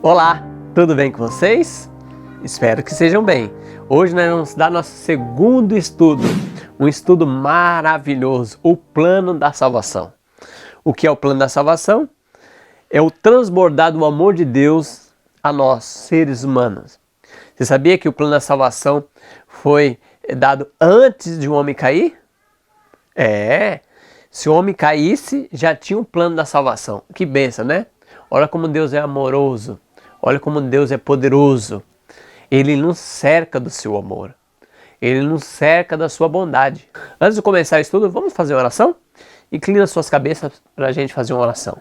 Olá, tudo bem com vocês? Espero que sejam bem. Hoje nós vamos dar nosso segundo estudo, um estudo maravilhoso, o plano da salvação. O que é o plano da salvação? É o transbordar do amor de Deus a nós, seres humanos. Você sabia que o plano da salvação foi dado antes de um homem cair? Se o homem caísse, já tinha um plano da salvação. Que bênção, né? Olha como Deus é amoroso. Olha como Deus é poderoso. Ele nos cerca do seu amor. Ele nos cerca da sua bondade. Antes de começar o estudo, vamos fazer uma oração? Inclina suas cabeças para a gente fazer uma oração.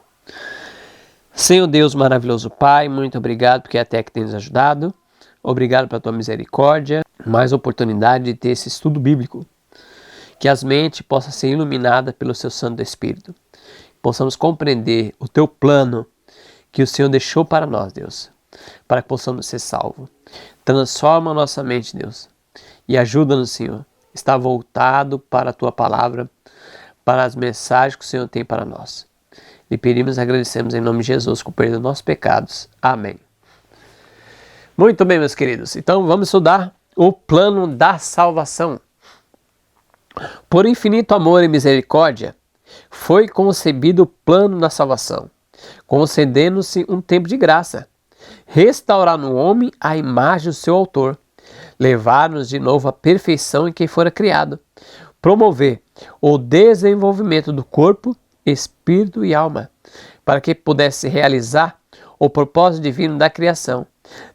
Senhor Deus maravilhoso Pai, muito obrigado porque até que tem nos ajudado. Obrigado pela tua misericórdia. Mais oportunidade de ter esse estudo bíblico. Que as mentes possam ser iluminadas pelo seu Santo Espírito. Possamos compreender o teu plano que o Senhor deixou para nós, Deus. Para que possamos ser salvos. Transforma a nossa mente, Deus. E ajuda-nos, Senhor. Está voltado para a tua palavra, para as mensagens que o Senhor tem para nós. Lhe pedimos e agradecemos em nome de Jesus, com o perdão dos nossos pecados. Amém. Muito bem, meus queridos. Então vamos estudar o plano da salvação. Por infinito amor e misericórdia, foi concebido o plano da salvação, concedendo-se um tempo de graça, restaurar no homem a imagem do seu autor, levar-nos de novo à perfeição em quem fora criado, promover o desenvolvimento do corpo, espírito e alma, para que pudesse realizar o propósito divino da criação.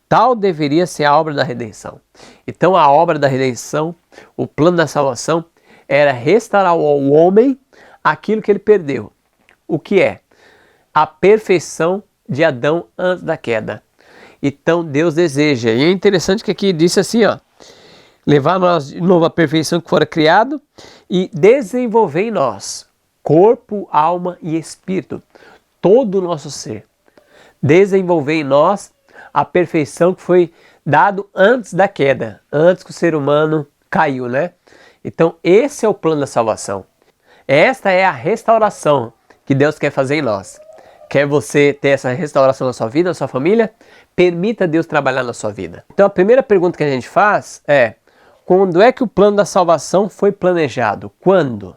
Tal deveria ser a obra da redenção. Então a obra da redenção, o plano da salvação, era restaurar ao homem aquilo que ele perdeu. O que é? A perfeição de Adão antes da queda. Então Deus deseja, e é interessante que aqui disse assim, levar nós de novo à perfeição que fora criado e desenvolver em nós corpo, alma e espírito, todo o nosso ser. Desenvolver em nós a perfeição que foi dado antes da queda, antes que o ser humano caiu, né? Então esse é o plano da salvação. Esta é a restauração que Deus quer fazer em nós. Quer você ter essa restauração na sua vida, na sua família? Permita Deus trabalhar na sua vida. Então a primeira pergunta que a gente faz é: quando é que o plano da salvação foi planejado? Quando?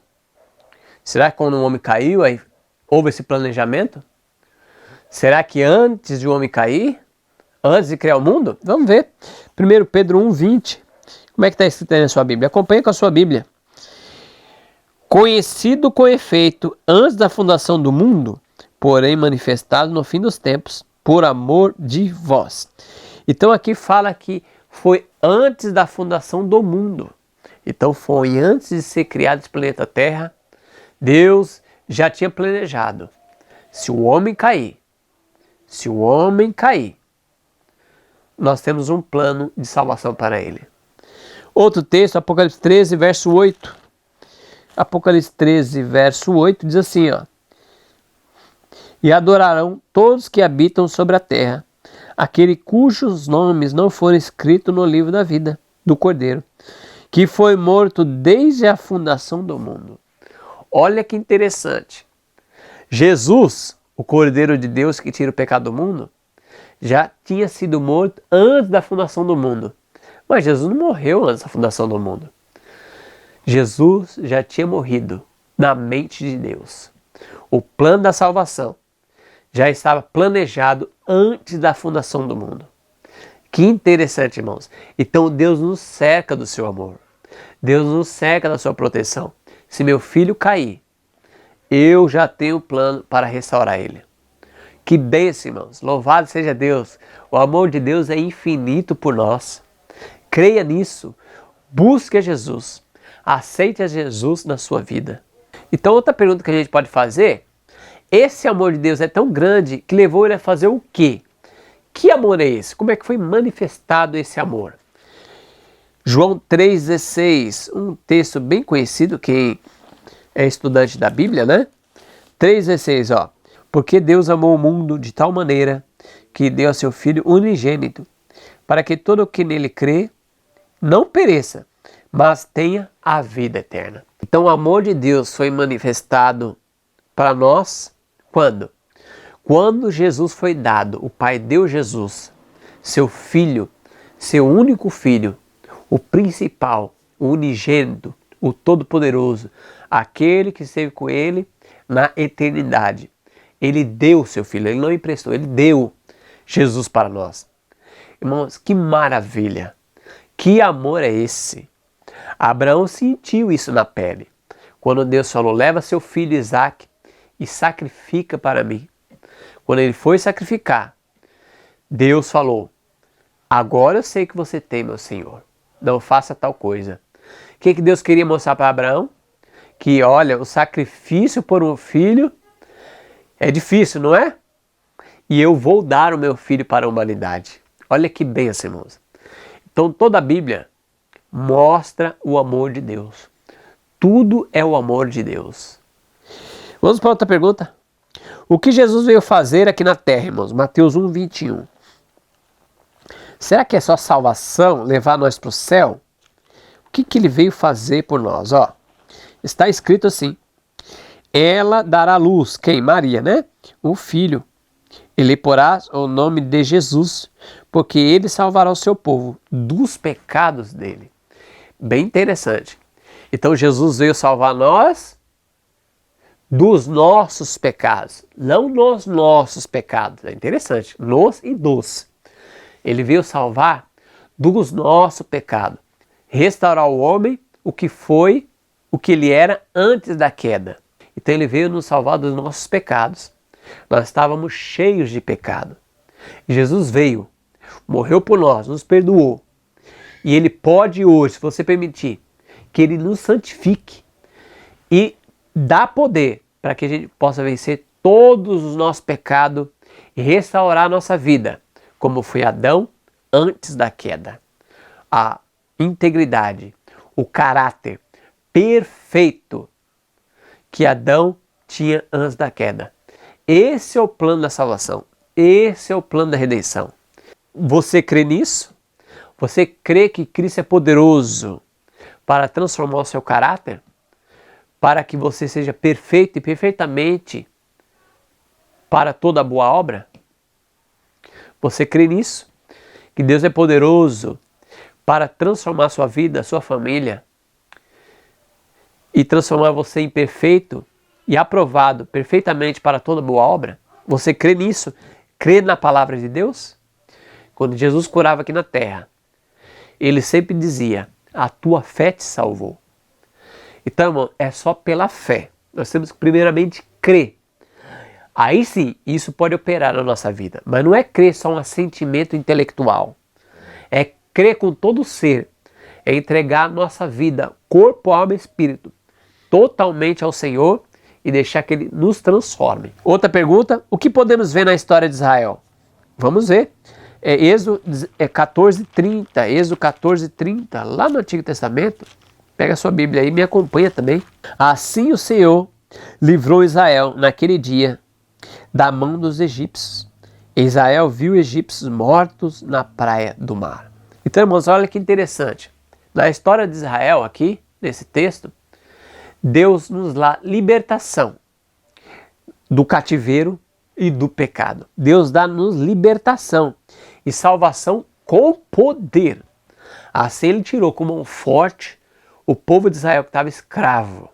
Será que quando o homem caiu, aí houve esse planejamento? Será que antes de o homem cair? Antes de criar o mundo? Vamos ver. 1 Pedro 1,20. Como é que está escrito aí na sua Bíblia? Acompanhe com a sua Bíblia. Conhecido com efeito antes da fundação do mundo, porém manifestado no fim dos tempos, por amor de vós. Então aqui fala que foi antes da fundação do mundo. Então foi antes de ser criado esse planeta Terra, Deus já tinha planejado. Se o homem cair, nós temos um plano de salvação para ele. Outro texto, Apocalipse 13, verso 8. Apocalipse 13, verso 8 diz assim, E adorarão todos que habitam sobre a terra, aquele cujos nomes não foram escritos no livro da vida do Cordeiro, que foi morto desde a fundação do mundo. Olha que interessante. Jesus, o Cordeiro de Deus que tira o pecado do mundo, já tinha sido morto antes da fundação do mundo. Mas Jesus não morreu antes da fundação do mundo. Jesus já tinha morrido na mente de Deus. O plano da salvação já estava planejado antes da fundação do mundo. Que interessante, irmãos. Então Deus nos cerca do seu amor. Deus nos cerca da sua proteção. Se meu filho cair, eu já tenho plano para restaurar ele. Que bênção, irmãos. Louvado seja Deus. O amor de Deus é infinito por nós. Creia nisso. Busque a Jesus. Aceite a Jesus na sua vida. Então outra pergunta que a gente pode fazer: esse amor de Deus é tão grande que levou ele a fazer o quê? Que amor é esse? Como é que foi manifestado esse amor? João 3,16, um texto bem conhecido, quem é estudante da Bíblia, né? 3,16, Porque Deus amou o mundo de tal maneira que deu a seu Filho unigênito, para que todo o que nele crê não pereça, mas tenha a vida eterna. Então o amor de Deus foi manifestado para nós quando? Quando Jesus foi dado, o Pai deu Jesus, seu Filho, seu único Filho, o principal, o unigênito, o todo-poderoso, aquele que esteve com ele na eternidade. Ele deu o seu Filho, ele não emprestou, ele deu Jesus para nós. Irmãos, que maravilha! Que amor é esse? Abraão sentiu isso na pele. Quando Deus falou, leva seu filho Isaque e sacrifica para mim. Quando ele foi sacrificar, Deus falou, agora eu sei que você tem, meu Senhor. Não faça tal coisa. O que Deus queria mostrar para Abraão? Que, olha, o sacrifício por um filho é difícil, não é? E eu vou dar o meu filho para a humanidade. Olha que bênção, irmãos. Então, toda a Bíblia mostra o amor de Deus. Tudo é o amor de Deus. Vamos para outra pergunta. O que Jesus veio fazer aqui na terra, irmãos? Mateus 1, 21. Será que é só salvação, levar nós para o céu? O que ele veio fazer por nós? Ó, está escrito assim. Ela dará luz, quem? Maria, né? O filho. Ele porá o nome de Jesus, porque ele salvará o seu povo dos pecados dele. Bem interessante. Então Jesus veio salvar nós dos nossos pecados, não nos nossos pecados. É interessante, nos e dos. Ele veio salvar dos nossos pecados, restaurar o homem o que foi, o que ele era antes da queda. Então ele veio nos salvar dos nossos pecados. Nós estávamos cheios de pecado. Jesus veio, morreu por nós, nos perdoou. E ele pode hoje, se você permitir, que ele nos santifique e dá poder para que a gente possa vencer todos os nossos pecados e restaurar a nossa vida, como foi Adão antes da queda. A integridade, o caráter perfeito que Adão tinha antes da queda. Esse é o plano da salvação. Esse é o plano da redenção. Você crê nisso? Você crê que Cristo é poderoso para transformar o seu caráter? Para que você seja perfeito e perfeitamente para toda boa obra? Você crê nisso? Que Deus é poderoso para transformar a sua vida, a sua família e transformar você em perfeito e aprovado perfeitamente para toda boa obra? Você crê nisso? Crê na palavra de Deus? Quando Jesus curava aqui na terra, ele sempre dizia, a tua fé te salvou. Então, irmão, é só pela fé. Nós temos que primeiramente crer. Aí sim, isso pode operar na nossa vida. Mas não é crer só um assentimento intelectual. É crer com todo o ser. É entregar a nossa vida, corpo, alma e espírito, totalmente ao Senhor e deixar que Ele nos transforme. Outra pergunta, o que podemos ver na história de Israel? Vamos ver. Êxodo 14:30, Êxodo 14:30, lá no Antigo Testamento. Pega a sua Bíblia aí e me acompanha também. Assim o Senhor livrou Israel naquele dia da mão dos egípcios. Israel viu egípcios mortos na praia do mar. Então, irmãos, olha que interessante. Na história de Israel aqui, nesse texto, Deus nos dá libertação do cativeiro e do pecado. Deus dá-nos libertação e salvação com poder. Assim Ele tirou com mão forte o povo de Israel que estava escravo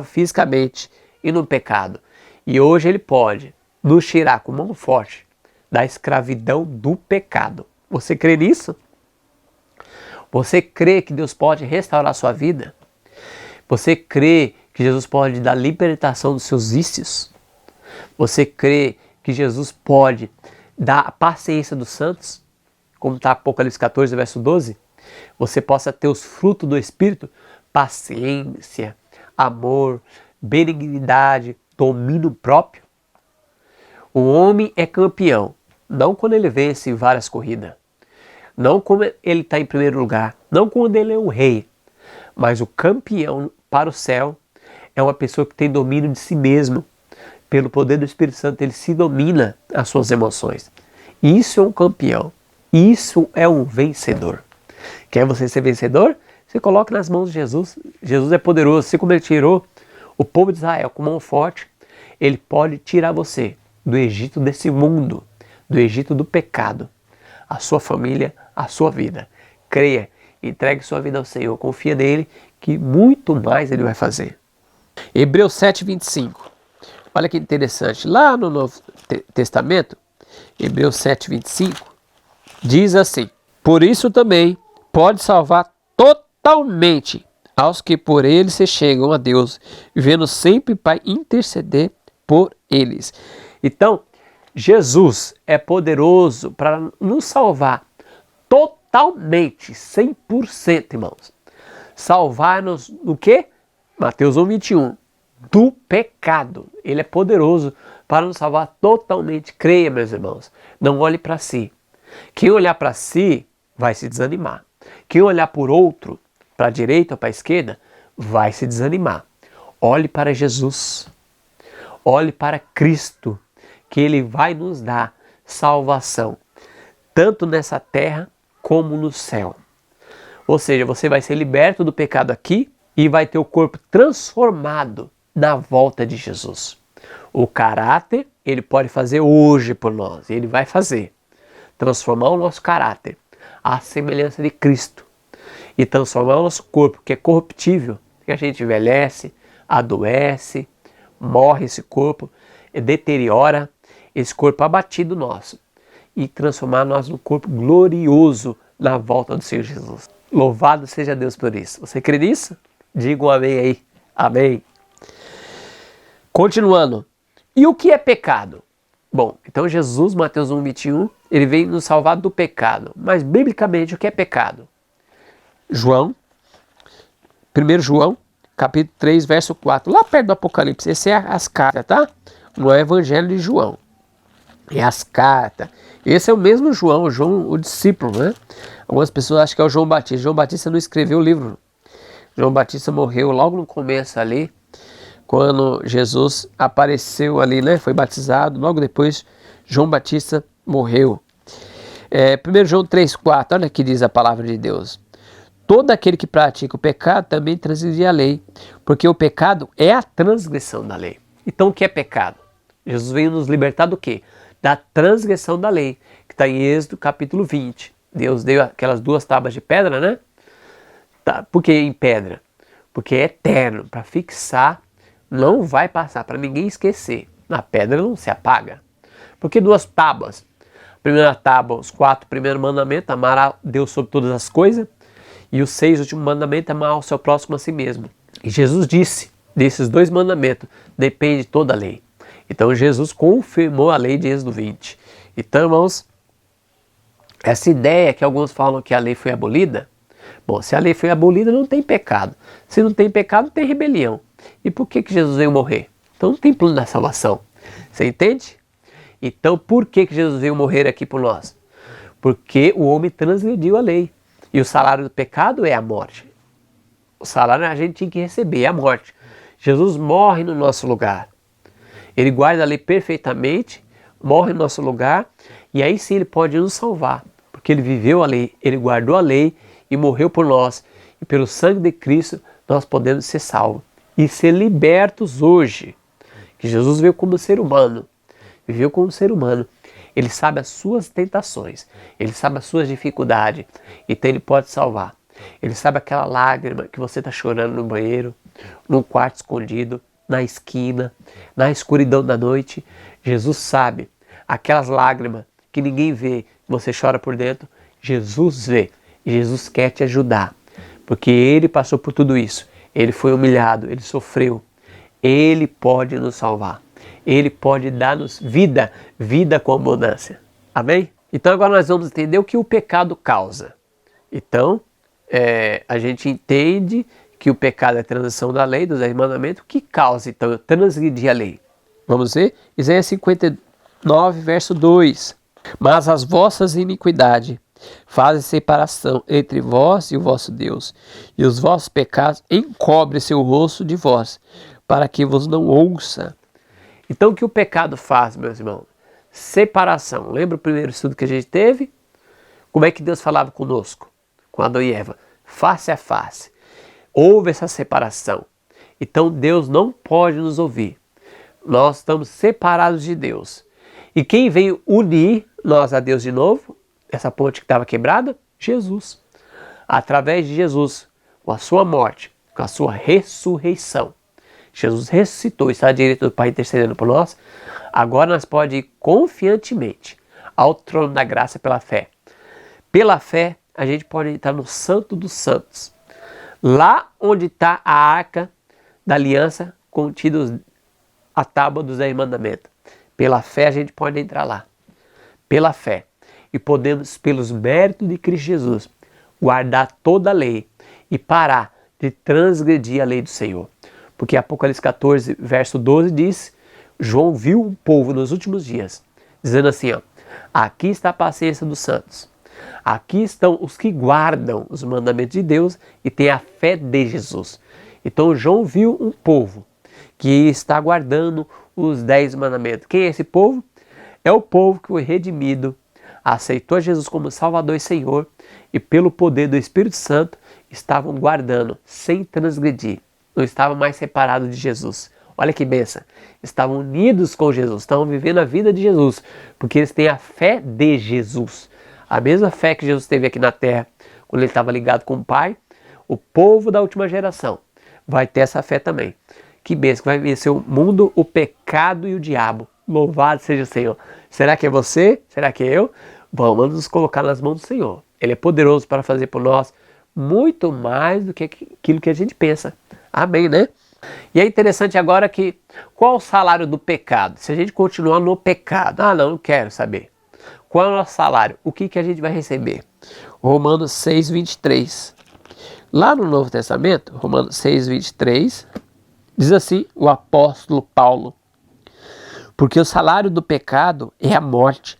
fisicamente e no pecado. E hoje Ele pode nos tirar com mão forte da escravidão do pecado. Você crê nisso? Você crê que Deus pode restaurar a sua vida? Você crê que Jesus pode dar libertação dos seus vícios? Você crê que Jesus pode dar a paciência dos santos? Como está Apocalipse 14, verso 12? Você possa ter os frutos do Espírito, paciência, amor, benignidade, domínio próprio. O homem é campeão, não quando ele vence várias corridas, não quando ele está em primeiro lugar, não quando ele é um rei, mas o campeão para o céu é uma pessoa que tem domínio de si mesmo. Pelo poder do Espírito Santo, ele se domina as suas emoções. Isso é um campeão. Isso é um vencedor. Quer você ser vencedor? Você coloca nas mãos de Jesus. Jesus é poderoso. Assim como ele tirou o povo de Israel com mão forte, ele pode tirar você do Egito desse mundo, do Egito do pecado, a sua família, a sua vida. Creia, entregue sua vida ao Senhor, confia nele, que muito mais ele vai fazer. Hebreus 7:25. Olha que interessante. Lá no Novo Testamento, Hebreus 7:25, diz assim: por isso também pode salvar totalmente aos que por ele se chegam a Deus, vivendo sempre para interceder por eles. Então, Jesus é poderoso para nos salvar totalmente, 100%, irmãos. Salvar-nos do quê? Mateus 1:21. Do pecado. Ele é poderoso para nos salvar totalmente. Creia, meus irmãos. Não olhe para si. Quem olhar para si vai se desanimar. Quem olhar por outro, para a direita ou para a esquerda, vai se desanimar. Olhe para Jesus. Olhe para Cristo, que Ele vai nos dar salvação, tanto nessa terra como no céu. Ou seja, você vai ser liberto do pecado aqui e vai ter o corpo transformado na volta de Jesus. O caráter, Ele pode fazer hoje por nós, Ele vai fazer. Transformar o nosso caráter à semelhança de Cristo e transformar o nosso corpo, que é corruptível, que a gente envelhece, adoece, morre esse corpo, deteriora esse corpo abatido nosso e transformar nós num corpo glorioso na volta do Senhor Jesus. Louvado seja Deus por isso. Você crê nisso? Diga um amém aí. Amém. Continuando. E o que é pecado? Bom, então Jesus, Mateus 1:21, ele veio nos salvar do pecado. Mas biblicamente o que é pecado? 1 João, capítulo 3, verso 4. Lá perto do Apocalipse. Esse é as cartas, tá? Não é o Evangelho de João. É as cartas. Esse é o mesmo João, o discípulo, né? Algumas pessoas acham que é o João Batista. João Batista não escreveu o livro. João Batista morreu logo no começo ali, quando Jesus apareceu ali, né? Foi batizado. Logo depois, João Batista morreu. 1 João 3,4, olha que diz a palavra de Deus. Todo aquele que pratica o pecado também transgride a lei, porque o pecado é a transgressão da lei. Então o que é pecado? Jesus veio nos libertar do quê? Da transgressão da lei, que está em Êxodo capítulo 20. Deus deu aquelas 2 tábuas de pedra, né? Tá. Por que em pedra? Porque é eterno, para fixar, não vai passar, para ninguém esquecer. Na pedra não se apaga. Por que 2 tábuas? Primeira tábua, os 4 primeiros mandamentos, amar a Deus sobre todas as coisas. E os 6 últimos mandamentos, amar o seu próximo a si mesmo. E Jesus disse, desses 2 mandamentos, depende toda a lei. Então Jesus confirmou a lei de Êxodo 20. Então, irmãos, essa ideia que alguns falam que a lei foi abolida, bom, se a lei foi abolida, não tem pecado. Se não tem pecado, tem rebelião. E por que Jesus veio morrer? Então não tem plano da salvação. Você entende? Então por que Jesus veio morrer aqui por nós? Porque o homem transgrediu a lei. E o salário do pecado é a morte. O salário a gente tinha que receber, é a morte. Jesus morre no nosso lugar. Ele guarda a lei perfeitamente, morre no nosso lugar, e aí sim ele pode nos salvar. Porque ele viveu a lei, ele guardou a lei e morreu por nós. E pelo sangue de Cristo nós podemos ser salvos e ser libertos hoje. Que Jesus veio como ser humano, viveu como ser humano. Ele sabe as suas tentações, ele sabe as suas dificuldades, então ele pode salvar. Ele sabe aquela lágrima que você está chorando no banheiro, num quarto escondido, na esquina, na escuridão da noite. Jesus sabe aquelas lágrimas que ninguém vê, você chora por dentro. Jesus vê e Jesus quer te ajudar, porque ele passou por tudo isso. Ele foi humilhado, ele sofreu. Ele pode nos salvar. Ele pode dar-nos vida, vida com abundância. Amém? Então agora nós vamos entender o que o pecado causa. Então, a gente entende que o pecado é a transgressão da lei, dos 10 mandamentos. O que causa, então, eu transgredir a lei? Vamos ver? Isaías 59, verso 2. Mas as vossas iniquidades fazem separação entre vós e o vosso Deus, e os vossos pecados encobrem seu rosto de vós, para que vos não ouça. Então o que o pecado faz, meus irmãos? Separação. Lembra o primeiro estudo que a gente teve? Como é que Deus falava conosco? Com Adão e Eva? Face a face. Houve essa separação. Então Deus não pode nos ouvir. Nós estamos separados de Deus. E quem veio unir nós a Deus de novo, essa ponte que estava quebrada? Jesus. Através de Jesus, com a sua morte, com a sua ressurreição. Jesus ressuscitou, está à direita do Pai intercedendo por nós. Agora nós podemos ir confiantemente ao trono da graça pela fé. Pela fé, a gente pode entrar no Santo dos Santos. Lá onde está a arca da aliança, contidos a tábua dos 10 mandamentos. Pela fé a gente pode entrar lá. Pela fé. E podemos, pelos méritos de Cristo Jesus, guardar toda a lei e parar de transgredir a lei do Senhor. Porque Apocalipse 14, verso 12 diz, João viu um povo nos últimos dias, dizendo assim, ó, aqui está a paciência dos santos. Aqui estão os que guardam os mandamentos de Deus e têm a fé de Jesus. Então João viu um povo que está guardando os 10 mandamentos. Quem é esse povo? É o povo que foi redimido, aceitou Jesus como Salvador e Senhor e pelo poder do Espírito Santo estavam guardando sem transgredir. Não estavam mais separados de Jesus. Olha que bênção. Estavam unidos com Jesus, estavam vivendo a vida de Jesus, porque eles têm a fé de Jesus. A mesma fé que Jesus teve aqui na terra, quando ele estava ligado com o Pai, o povo da última geração vai ter essa fé também. Que bênção, vai vencer o mundo, o pecado e o diabo. Louvado seja o Senhor. Será que é você? Será que é eu? Vamos nos colocar nas mãos do Senhor. Ele é poderoso para fazer por nós muito mais do que aquilo que a gente pensa. Amém, né? E é interessante agora que, qual o salário do pecado? Se a gente continuar no pecado, não quero saber. Qual é o nosso salário? O que a gente vai receber? Romanos 6, 23. Lá no Novo Testamento, Romanos 6, 23, diz assim o apóstolo Paulo. Porque o salário do pecado é a morte,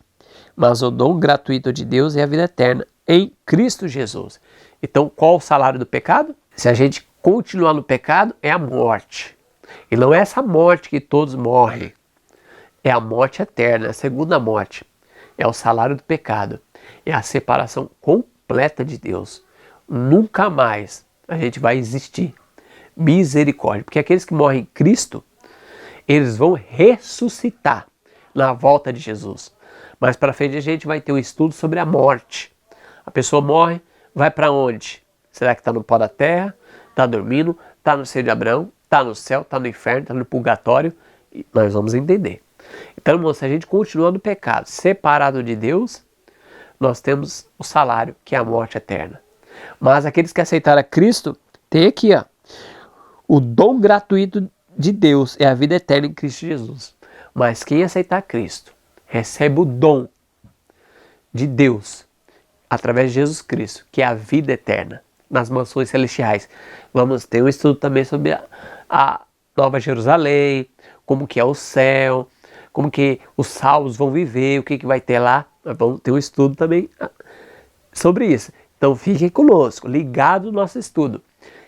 mas o dom gratuito de Deus é a vida eterna em Cristo Jesus. Então, qual o salário do pecado? Se a gente continuar no pecado, é a morte. E não é essa morte que todos morrem. É a morte eterna, a segunda morte. É o salário do pecado. É a separação completa de Deus. Nunca mais a gente vai existir. Misericórdia. Porque aqueles que morrem em Cristo, eles vão ressuscitar na volta de Jesus. Mais para frente a gente vai ter um estudo sobre a morte. A pessoa morre, vai para onde? Será que está no pó da terra? Está dormindo? Está no seio de Abraão? Está no céu? Está no inferno? Está no purgatório? E nós vamos entender. Então, irmão, se a gente continua no pecado, separado de Deus, nós temos o salário, que é a morte eterna. Mas aqueles que aceitaram a Cristo, tem aqui, ó, o dom gratuito de Deus é a vida eterna em Cristo Jesus. Mas quem aceitar Cristo, recebe o dom de Deus, através de Jesus Cristo, que é a vida eterna, nas mansões celestiais. Vamos ter um estudo também sobre a Nova Jerusalém, como que é o céu, como que os salvos vão viver, o que vai ter lá. Nós vamos ter um estudo também sobre isso. Então fiquem conosco, ligado no nosso estudo.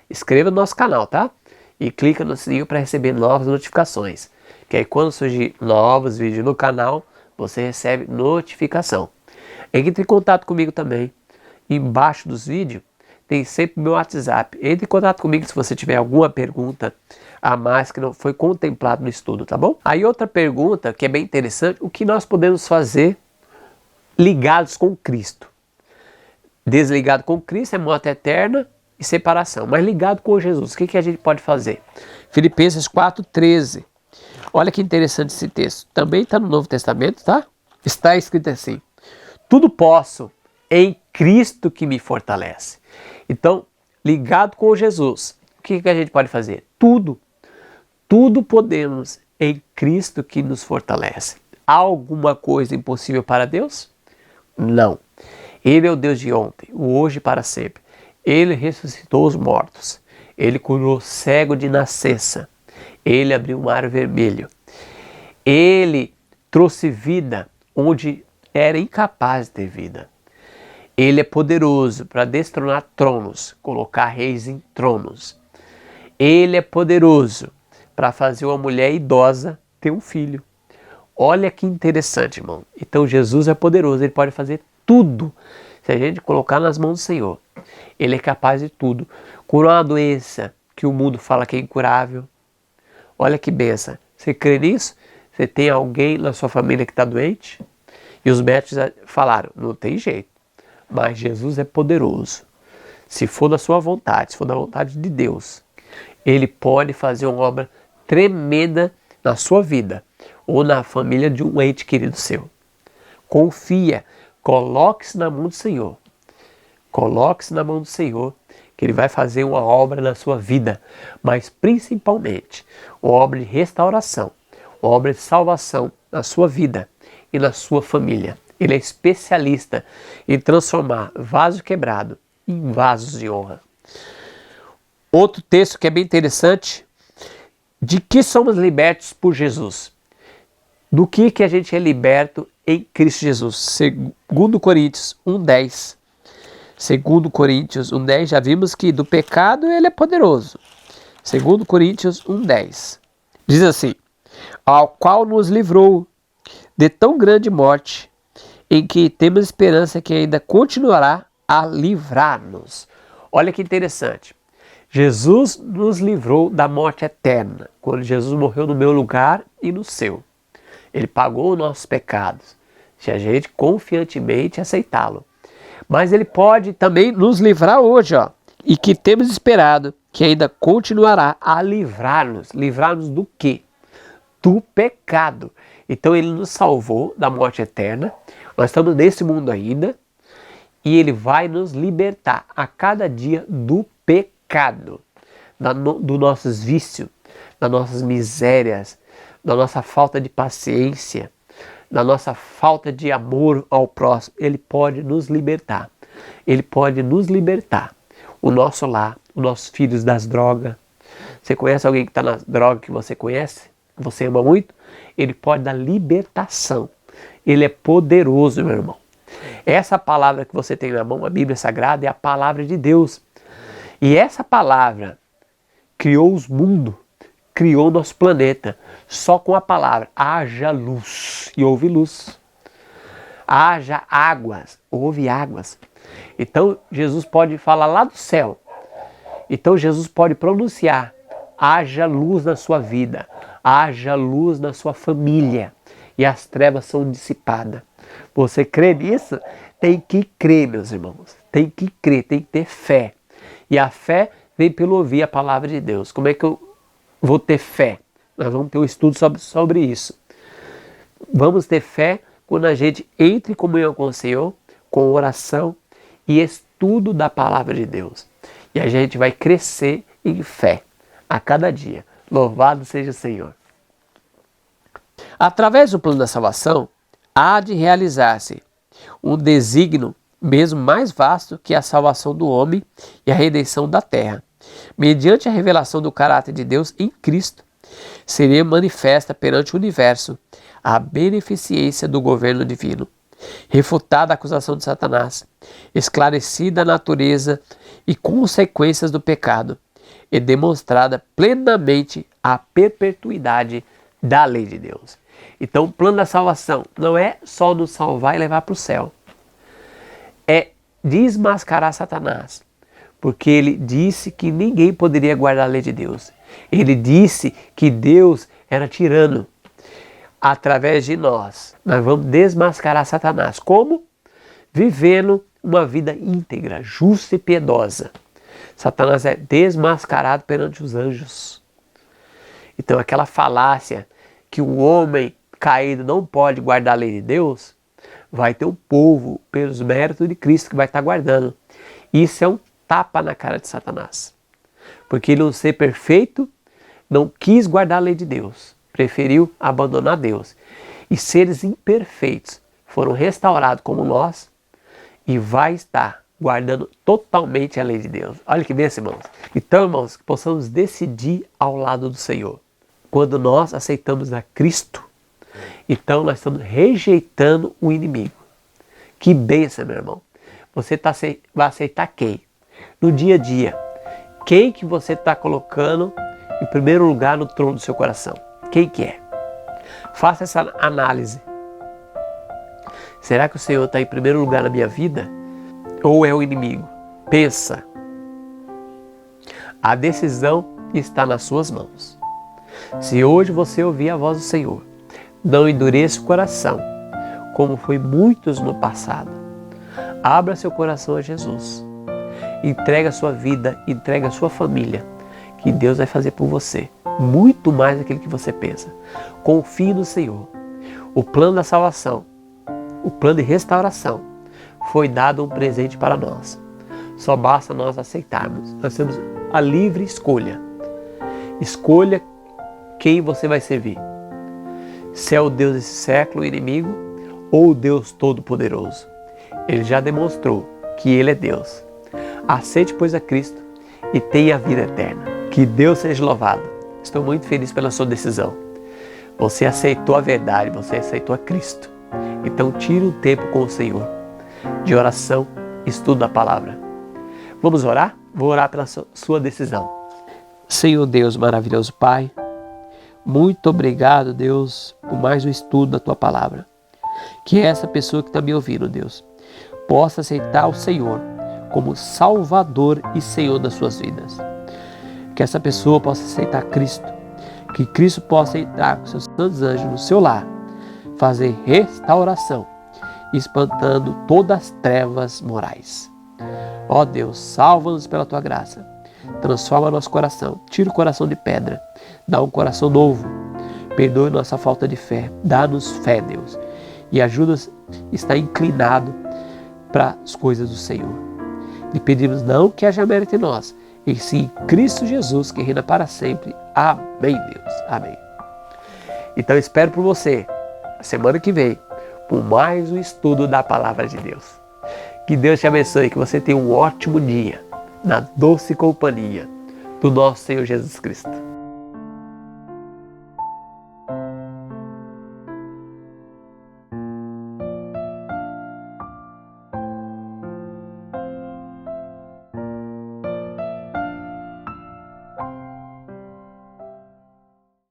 Inscreva no nosso canal, tá? E clica no sininho para receber novas notificações. Que aí quando surgir novos vídeos no canal, você recebe notificação. Entre em contato comigo também. Embaixo dos vídeos tem sempre meu WhatsApp. Entre em contato comigo se você tiver alguma pergunta a mais que não foi contemplado no estudo, tá bom? Aí outra pergunta que é bem interessante, o que nós podemos fazer ligados com Cristo? Desligado com Cristo é morte eterna e separação, mas ligado com Jesus, o que a gente pode fazer? Filipenses 4,13. Olha que interessante esse texto. Também está no Novo Testamento, tá? Está escrito assim: tudo posso em Cristo que me fortalece. Então, ligado com Jesus, o que a gente pode fazer? Tudo podemos em Cristo que nos fortalece. Há alguma coisa impossível para Deus? Não. Ele é o Deus de ontem, o hoje e para sempre. Ele ressuscitou os mortos. Ele curou cego de nascença. Ele abriu o mar vermelho. Ele trouxe vida onde era incapaz de ter vida. Ele é poderoso para destronar tronos, colocar reis em tronos. Ele é poderoso para fazer uma mulher idosa ter um filho. Olha que interessante, irmão. Então Jesus é poderoso, ele pode fazer tudo. Se a gente colocar nas mãos do Senhor, ele é capaz de tudo. Curar uma doença que o mundo fala que é incurável. Olha que benção. Você crê nisso? Você tem alguém na sua família que está doente? E os médicos falaram, não tem jeito, mas Jesus é poderoso. Se for da sua vontade, se for da vontade de Deus, Ele pode fazer uma obra tremenda na sua vida ou na família de um ente querido seu. Confia, coloque-se na mão do Senhor. Coloque-se na mão do Senhor, que Ele vai fazer uma obra na sua vida, mas principalmente uma obra de restauração, uma obra de salvação na sua vida e na sua família. Ele é especialista em transformar vaso quebrado em vasos de honra. Outro texto que é bem interessante, de que somos libertos por Jesus? Do que a gente é liberto em Cristo Jesus? 2 Coríntios 1:10. 2 Coríntios 1:10, já vimos que do pecado ele é poderoso. 2 Coríntios 1:10. Diz assim, ao qual nos livrou de tão grande morte, em que temos esperança que ainda continuará a livrar-nos. Olha que interessante. Jesus nos livrou da morte eterna, quando Jesus morreu no meu lugar e no seu. Ele pagou os nossos pecados, se a gente confiantemente aceitá-lo. Mas Ele pode também nos livrar hoje, e que temos esperado que ainda continuará a livrar-nos. Livrar-nos do quê? Do pecado. Então Ele nos salvou da morte eterna, nós estamos nesse mundo ainda, e Ele vai nos libertar a cada dia do pecado, dos nossos vícios, das nossas misérias, da nossa falta de paciência, da nossa falta de amor ao próximo. Ele pode nos libertar. Ele pode nos libertar. O nosso lar, os nossos filhos das drogas. Você conhece alguém que está na droga que você conhece? Que você ama muito? Ele pode dar libertação. Ele é poderoso, meu irmão. Essa palavra que você tem na mão, a Bíblia Sagrada, é a palavra de Deus. E essa palavra criou os mundos, criou o nosso planeta. Só com a palavra, haja luz, e houve luz. Haja águas, houve águas. Então Jesus pode falar lá do céu. Então Jesus pode pronunciar, haja luz na sua vida, haja luz na sua família, e as trevas são dissipadas. Você crê nisso? Tem que crer, meus irmãos. Tem que crer, tem que ter fé. E a fé vem pelo ouvir a palavra de Deus. Como é que eu vou ter fé? Nós vamos ter um estudo sobre isso. Vamos ter fé quando a gente entra em comunhão com o Senhor, com oração e estudo da palavra de Deus. E a gente vai crescer em fé a cada dia. Louvado seja o Senhor. Através do plano da salvação, há de realizar-se um desígnio mesmo mais vasto que a salvação do homem e a redenção da terra. Mediante a revelação do caráter de Deus em Cristo, seria manifesta perante o universo a beneficência do governo divino, refutada a acusação de Satanás, esclarecida a natureza e consequências do pecado, e demonstrada plenamente a perpetuidade da lei de Deus. Então o plano da salvação não é só nos salvar e levar para o céu. É desmascarar Satanás. Porque ele disse que ninguém poderia guardar a lei de Deus. Ele disse que Deus era tirano. Através de nós vamos desmascarar Satanás. Como? Vivendo uma vida íntegra, justa e piedosa. Satanás é desmascarado perante os anjos. Então aquela falácia que o homem caído não pode guardar a lei de Deus, vai ter um povo, pelos méritos de Cristo, que vai estar guardando. Isso é um tapa na cara de Satanás. Porque ele, não ser perfeito, não quis guardar a lei de Deus. Preferiu abandonar Deus. E seres imperfeitos foram restaurados como nós e vai estar guardando totalmente a lei de Deus. Olha que bênção, irmãos. Então, irmãos, que possamos decidir ao lado do Senhor. Quando nós aceitamos a Cristo, então nós estamos rejeitando o inimigo. Que bênção, meu irmão. Você vai aceitar quem? No dia a dia. Quem que você está colocando em primeiro lugar no trono do seu coração? Quem que é? Faça essa análise. Será que o Senhor está em primeiro lugar na minha vida? Ou é o inimigo? Pensa. A decisão está nas suas mãos. Se hoje você ouvir a voz do Senhor, Não endureça o coração, como foi muitos no passado. Abra seu coração a Jesus. Entrega a sua vida, entrega a sua família, que Deus vai fazer por você muito mais daquilo que você pensa. Confie no Senhor. O plano da salvação, o plano de restauração, foi dado um presente para nós. Só basta nós aceitarmos. Nós temos a livre escolha. Escolha quem você vai servir. Se é o Deus desse século, o inimigo, ou o Deus Todo-Poderoso. Ele já demonstrou que Ele é Deus. Aceite, pois, a Cristo e tenha a vida eterna. Que Deus seja louvado. Estou muito feliz pela sua decisão. Você aceitou a verdade, você aceitou a Cristo. Então tire um tempo com o Senhor, de oração, estudo da palavra. Vamos orar? Vou orar pela sua decisão. Senhor Deus, maravilhoso Pai, muito obrigado, Deus, por mais um estudo da Tua palavra. Que essa pessoa que está me ouvindo, Deus, possa aceitar o Senhor como Salvador e Senhor das suas vidas. Que essa pessoa possa aceitar Cristo. Que Cristo possa entrar com seus santos anjos no seu lar, fazer restauração, espantando todas as trevas morais. Ó Deus, salva-nos pela Tua graça. Transforma nosso coração. Tira o coração de pedra. Dá um coração novo. Perdoe nossa falta de fé. Dá-nos fé, Deus. E ajuda-nos a estar inclinado para as coisas do Senhor. Lhe pedimos não que haja mérito em nós, e sim em Cristo Jesus, que reina para sempre. Amém, Deus. Amém. Então espero por você, a semana que vem, por mais um estudo da Palavra de Deus. Que Deus te abençoe, que você tenha um ótimo dia, na doce companhia do nosso Senhor Jesus Cristo.